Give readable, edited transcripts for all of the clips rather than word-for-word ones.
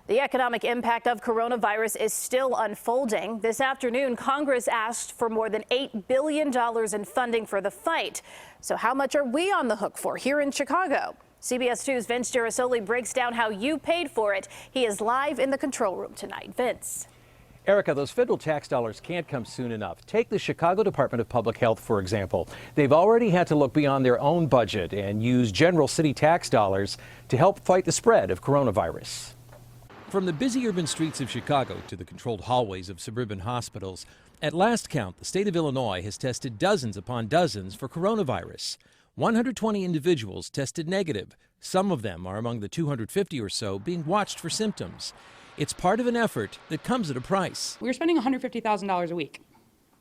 The economic impact of coronavirus is still unfolding. This afternoon, Congress asked for more than $8 billion in funding for the fight. So how much are we on the hook for here in Chicago? CBS 2's Vince Gerasole breaks down how you paid for it. He is live in the control room tonight. Vince. Erica, those federal tax dollars can't come soon enough. Take the Chicago Department of Public Health, for example. They've already had to look beyond their own budget and use general city tax dollars to help fight the spread of coronavirus. From the busy urban streets of Chicago to the controlled hallways of suburban hospitals, at last count, the state of Illinois has tested dozens upon dozens for coronavirus. 120 individuals tested negative. Some of them are among the 250 or so being watched for symptoms. It's part of an effort that comes at a price. We're spending $150,000 a week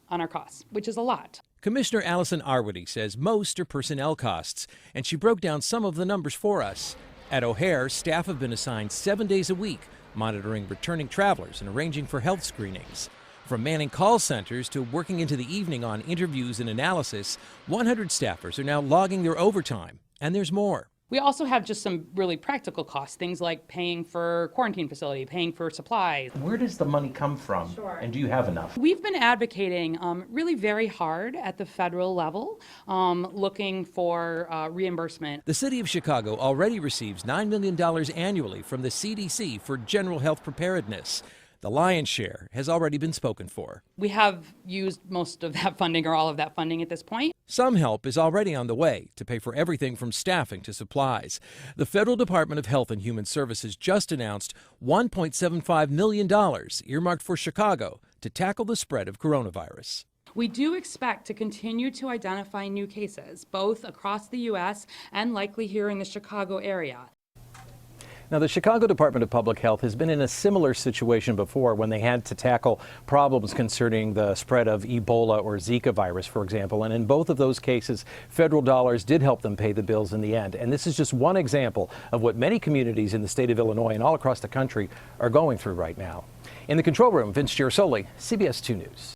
on our costs, which is a lot. Commissioner Allison Arwady says most are personnel costs, and she broke down some of the numbers for us. At O'Hare, staff have been assigned 7 days a week, monitoring returning travelers and arranging for health screenings. From manning call centers to working into the evening on interviews and analysis, 100 staffers are now logging their overtime, and there's more. We also have just some really practical costs, things like paying for quarantine facility, paying for supplies. Where does the money come from? Sure. And do you have enough? We've been advocating really very hard at the federal level, looking for reimbursement. The city of Chicago already receives $9 million annually from the CDC for general health preparedness. The lion's share has already been spoken for. We have used most of that funding or all of that funding at this point. Some help is already on the way to pay for everything from staffing to supplies. The Federal Department of Health and Human Services just announced $1.75 million earmarked for Chicago to tackle the spread of coronavirus. We do expect to continue to identify new cases, both across the U.S. and likely here in the Chicago area. Now, the Chicago Department of Public Health has been in a similar situation before when they had to tackle problems concerning the spread of Ebola or Zika virus, for example. And in both of those cases, federal dollars did help them pay the bills in the end. And this is just one example of what many communities in the state of Illinois and all across the country are going through right now. In the control room, Vince Gerasole, CBS 2 News.